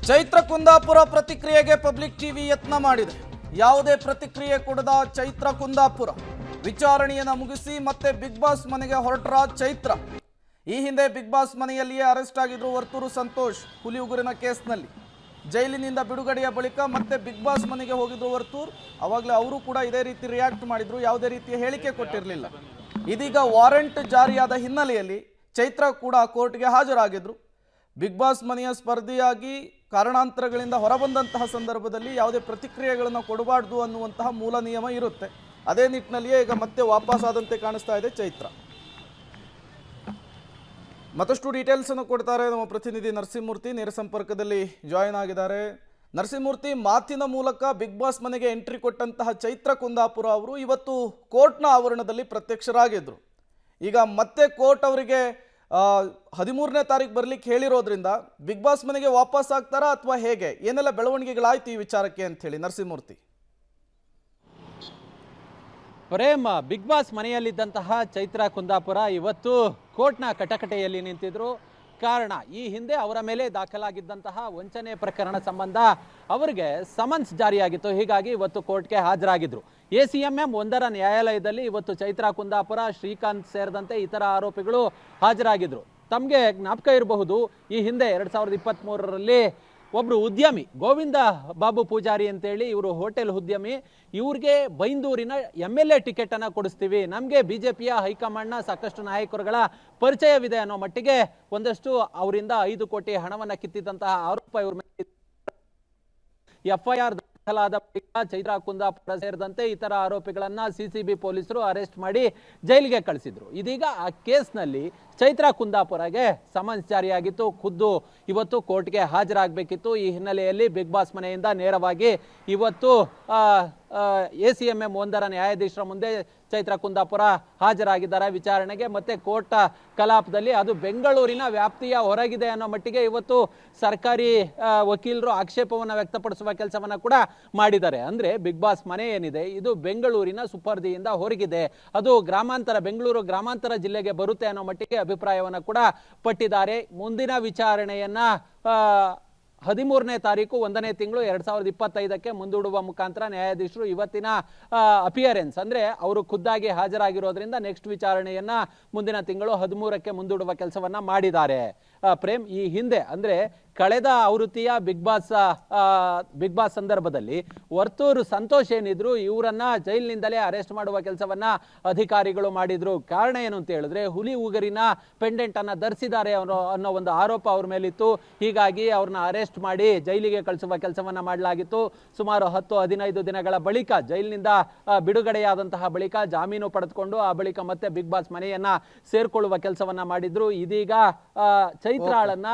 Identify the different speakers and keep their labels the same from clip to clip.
Speaker 1: ಚೈತ್ರ ಕುಂದಾಪುರ ಪ್ರತಿಕ್ರಿಯೆಗೆ public TV ಯತ್ನ ಮಾಡಿದೆ. ಯಾವುದೇ ಪ್ರತಿಕ್ರಿಯೆ ಕೊಡದ ಚೈತ್ರ ಕುಂದಾಪುರ ವಿಚಾರಣೆಯನ್ನು ಮುಗಿಸಿ ಮತ್ತೆ ಬಿಗ್ ಬಾಸ್ ಮನೆಗೆ ಹೊರಟರ ಚೈತ್ರ. ಈ ಹಿಂದೆ ಬಿಗ್ ಬಾಸ್ ಮನೆಯಲ್ಲಿಯೇ ಅರೆಸ್ಟ್ ಆಗಿದ್ರು ವರ್ತೂರು ಸಂತೋಷ್ ಹುಲಿ ಉಗುರಿನ ಕೇಸ್ನಲ್ಲಿ. ಜೈಲಿನಿಂದ ಬಿಡುಗಡೆಯ ಬಳಿಕ ಮತ್ತೆ ಬಿಗ್ ಬಾಸ್ ಮನೆಗೆ ಹೋಗಿದ್ರು ವರ್ತೂರ್. ಅವಾಗಲೇ ಅವರು ಕೂಡ ಇದೇ ರೀತಿ ರಿಯಾಕ್ಟ್ ಮಾಡಿದ್ರು, ಯಾವುದೇ ರೀತಿಯ ಹೇಳಿಕೆ ಕೊಟ್ಟಿರಲಿಲ್ಲ. ಇದೀಗ ವಾರೆಂಟ್ ಜಾರಿಯಾದ ಹಿನ್ನೆಲೆಯಲ್ಲಿ ಚೈತ್ರ ಕೂಡ ಕೋರ್ಟ್ಗೆ ಹಾಜರಾಗಿದ್ರು. ಬಿಗ್ ಬಾಸ್ ಮನೆಯ ಸ್ಪರ್ಧಿಯಾಗಿ ಕಾರಣಾಂತರಗಳಿಂದ ಹೊರಬಂದಂತಹ ಸಂದರ್ಭದಲ್ಲಿ ಯಾವುದೇ ಪ್ರತಿಕ್ರಿಯೆಗಳನ್ನು ಕೊಡಬಾರ್ದು ಅನ್ನುವಂತಹ ಮೂಲ ನಿಯಮ ಇರುತ್ತೆ. ಅದೇ ನಿಟ್ಟಿನಲ್ಲಿಯೇ ಈಗ ಮತ್ತೆ ವಾಪಸ್ ಆದಂತೆ ಕಾಣಿಸ್ತಾ ಇದೆ ಚೈತ್ರ. ಮತ್ತಷ್ಟು ಡೀಟೇಲ್ಸ್ ಅನ್ನು ಕೊಡ್ತಾರೆ ನಮ್ಮ ಪ್ರತಿನಿಧಿ ನರಸಿಂಹಮೂರ್ತಿ, ನೇರ ಸಂಪರ್ಕದಲ್ಲಿ ಜಾಯಿನ್ ಆಗಿದ್ದಾರೆ. ನರಸಿಂಹಮೂರ್ತಿ, ಮಾತಿನ ಮೂಲಕ ಬಿಗ್ ಬಾಸ್ ಮನೆಗೆ ಎಂಟ್ರಿ ಕೊಟ್ಟಂತಹ ಚೈತ್ರ ಕುಂದಾಪುರ ಅವರು ಇವತ್ತು ಕೋರ್ಟ್ನ ಆವರಣದಲ್ಲಿ ಪ್ರತ್ಯಕ್ಷರಾಗಿದ್ರು. ಈಗ ಮತ್ತೆ ಕೋರ್ಟ್ ಅವರಿಗೆ 13ನೇ ತಾರೀಕು ಬರ್ಲಿಕ್ಕೆ ಹೇಳಿರೋದ್ರಿಂದ ಬಿಗ್ ಬಾಸ್ ಮನೆಗೆ ವಾಪಸ್ ಆಗ್ತಾರಾ ಅಥವಾ ಹೇಗೆ, ಏನೆಲ್ಲ ಬೆಳವಣಿಗೆಗಳಾಯ್ತು ಈ ವಿಚಾರಕ್ಕೆ ಅಂತ ಹೇಳಿ ನರಸಿಂಹಮೂರ್ತಿ?
Speaker 2: ಪ್ರೇಮ್, ಬಿಗ್ ಬಾಸ್ ಮನೆಯಲ್ಲಿದ್ದಂತಹ ಚೈತ್ರ ಕುಂದಾಪುರ ಇವತ್ತು ಕೋರ್ಟ್ನ ಕಟಕಟೆಯಲ್ಲಿ ನಿಂತಿದ್ರು. ಕಾರಣ, ಈ ಹಿಂದೆ ಅವರ ಮೇಲೆ ದಾಖಲಾಗಿದ್ದಂತಹ ವಂಚನೆ ಪ್ರಕರಣ ಸಂಬಂಧ ಅವರಿಗೆ ಸಮನ್ಸ್ ಜಾರಿಯಾಗಿತ್ತು. ಹೀಗಾಗಿ ಇವತ್ತು ಕೋರ್ಟ್ಗೆ ಹಾಜರಾಗಿದ್ರು. ACMM 1ರ ನ್ಯಾಯಾಲಯದಲ್ಲಿ ಇವತ್ತು ಚೈತ್ರ ಕುಂದಾಪುರ, ಶ್ರೀಕಾಂತ್ ಸೇರಿದಂತೆ ಇತರ ಆರೋಪಿಗಳು ಹಾಜರಾಗಿದ್ರು. ತಮಗೆ ಜ್ಞಾಪಕ ಇರಬಹುದು, ಈ ಹಿಂದೆ 2023ರಲ್ಲಿ ಒಬ್ಬರು ಉದ್ಯಮಿ ಗೋವಿಂದ ಬಾಬು ಪೂಜಾರಿ ಅಂತೇಳಿ, ಇವರು ಹೋಟೆಲ್ ಉದ್ಯಮಿ, ಇವ್ರಿಗೆ ಬೈಂದೂರಿನ MLA ಟಿಕೆಟನ್ನು ಕೊಡಿಸ್ತೀವಿ, ನಮಗೆ BJPಯ ಹೈಕಮಾಂಡ್ನ ಸಾಕಷ್ಟು ನಾಯಕರುಗಳ ಪರಿಚಯವಿದೆ ಅನ್ನೋ ಮಟ್ಟಿಗೆ ಒಂದಷ್ಟು ಅವರಿಂದ 5 ಕೋಟಿ ಹಣವನ್ನು ಕಿತ್ತಿದ್ದಂತಹ ಆರೋಪ ಇವ್ರ ಮೇಲೆ FIR ದಾಖಲಾದ ಬಳಿಕ ಚೈತ್ರ ಕುಂದಾಪುರ ಸೇರಿದಂತೆ ಇತರ ಆರೋಪಿಗಳನ್ನ CCB ಪೊಲೀಸರು ಅರೆಸ್ಟ್ ಮಾಡಿ ಜೈಲಿಗೆ ಕಳಿಸಿದ್ರು. ಇದೀಗ ಆ ಕೇಸ್ನಲ್ಲಿ ಚೈತ್ರ ಕುಂದಾಪುರಗೆ ಸಮನ್ಸ್ ಜಾರಿಯಾಗಿತ್ತು. ಖುದ್ದು ಇವತ್ತು ಕೋರ್ಟ್ಗೆ ಹಾಜರಾಗಬೇಕಿತ್ತು. ಈ ಹಿನ್ನೆಲೆಯಲ್ಲಿ ಬಿಗ್ ಬಾಸ್ ಮನೆಯಿಂದ ನೇರವಾಗಿ ಇವತ್ತು ACMM 1ರ ನ್ಯಾಯಾಧೀಶರ ಮುಂದೆ ಚೈತ್ರ ಕುಂದಾಪುರ ಹಾಜರಾಗಿದ್ದಾರೆ ವಿಚಾರಣೆಗೆ. ಮತ್ತೆ ಕೋರ್ಟ್ ಕಲಾಪದಲ್ಲಿ ಅದು ಬೆಂಗಳೂರಿನ ವ್ಯಾಪ್ತಿಯ ಹೊರಗಿದೆ ಅನ್ನೋ ಮಟ್ಟಿಗೆ ಇವತ್ತು ಸರ್ಕಾರಿ ವಕೀಲರು ಆಕ್ಷೇಪವನ್ನು ವ್ಯಕ್ತಪಡಿಸುವ ಕೆಲಸವನ್ನ ಕೂಡ ಮಾಡಿದ್ದಾರೆ. ಅಂದ್ರೆ ಬಿಗ್ ಬಾಸ್ ಮನೆ ಏನಿದೆ ಇದು ಬೆಂಗಳೂರಿನ ಸುಪರ್ದಿಯಿಂದ ಹೊರಗಿದೆ, ಅದು ಗ್ರಾಮಾಂತರ, ಬೆಂಗಳೂರು ಗ್ರಾಮಾಂತರ ಜಿಲ್ಲೆಗೆ ಬರುತ್ತೆ ಅನ್ನೋ ಮಟ್ಟಿಗೆ ಅಭಿಪ್ರಾಯವನ್ನು ಕೂಡ ಪಟ್ಟಿದ್ದಾರೆ. ಮುಂದಿನ ವಿಚಾರಣೆಯನ್ನ 13ನೇ ತಾರೀಕು 1ನೇ ತಿಂಗಳು 2025ಕ್ಕೆ ಮುಂದೂಡುವ ಮುಖಾಂತರ ನ್ಯಾಯಾಧೀಶರು ಇವತ್ತಿನ ಅಪಿಯರೆನ್ಸ್ ಅಂದ್ರೆ ಅವರು ಖುದ್ದಾಗಿ ಹಾಜರಾಗಿರೋದ್ರಿಂದ ನೆಕ್ಸ್ಟ್ ವಿಚಾರಣೆಯನ್ನ ಮುಂದಿನ ತಿಂಗಳು 13ಕ್ಕೆ ಮುಂದೂಡುವ ಕೆಲಸವನ್ನ ಮಾಡಿದ್ದಾರೆ. ಪ್ರೇಮ್, ಈ ಹಿಂದೆ ಅಂದ್ರೆ ಕಳೆದ ಆವೃತ್ತಿಯ ಬಿಗ್ ಬಾಸ್ ಸಂದರ್ಭದಲ್ಲಿ ವರ್ತೂರು ಸಂತೋಷ್ ಏನಿದ್ರು, ಇವರನ್ನ ಜೈಲಿನಿಂದಲೇ ಅರೆಸ್ಟ್ ಮಾಡುವ ಕೆಲಸವನ್ನ ಅಧಿಕಾರಿಗಳು ಮಾಡಿದ್ರು. ಕಾರಣ ಏನು ಅಂತ ಹೇಳಿದ್ರೆ, ಹುಲಿ ಉಗುರಿನ ಪೆಂಡೆಂಟ್ ಅನ್ನ ಧರಿಸಿದ್ದಾರೆ ಅನ್ನೋ ಒಂದು ಆರೋಪ ಅವ್ರ ಮೇಲಿತ್ತು. ಹೀಗಾಗಿ ಅವ್ರನ್ನ ಅರೆಸ್ಟ್ ಮಾಡಿ ಜೈಲಿಗೆ ಕಳಿಸುವ ಕೆಲಸವನ್ನ ಮಾಡಲಾಗಿತ್ತು. ಸುಮಾರು 10-15 ದಿನಗಳ ಬಳಿಕ ಜೈಲಿನಿಂದ ಬಿಡುಗಡೆಯಾದಂತಹ ಬಳಿಕ ಜಾಮೀನು ಪಡೆದುಕೊಂಡು ಆ ಬಳಿಕ ಮತ್ತೆ ಬಿಗ್ ಬಾಸ್ ಮನೆಯನ್ನ ಸೇರ್ಕೊಳ್ಳುವ ಕೆಲಸವನ್ನ ಮಾಡಿದ್ರು. ಇದೀಗ ಚೈತ್ರಾಳನ್ನ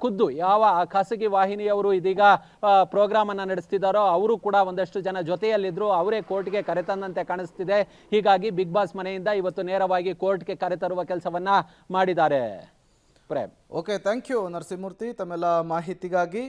Speaker 2: ಖುದ್ದು ಯಾವ ಖಾಸಗಿ ವಾಹಿನಿಯವರು ಇದೀಗ ಪ್ರೋಗ್ರಾಮ್ ಅನ್ನ ನಡೆಸ್ತಿದ್ದಾರೋ ಅವರು ಕೂಡ ಒಂದಷ್ಟು ಜನ ಜೊತೆಯಲ್ಲಿದ್ರು, ಅವರೇ ಕೋರ್ಟ್ಗೆ ಕರೆತಂದಂತೆ ಕಾಣಿಸ್ತಿದೆ. ಹೀಗಾಗಿ ಬಿಗ್ ಬಾಸ್ ಮನೆಯಿಂದ ಇವತ್ತು ನೇರವಾಗಿ ಕೋರ್ಟ್ಗೆ ಕರೆತರುವ ಕೆಲಸವನ್ನ ಮಾಡಿದ್ದಾರೆ. Prem,
Speaker 1: okay, thank you Narasimhamurthy ತಮ್ಮೆಲ್ಲ ಮಾಹಿತಿಗಾಗಿ.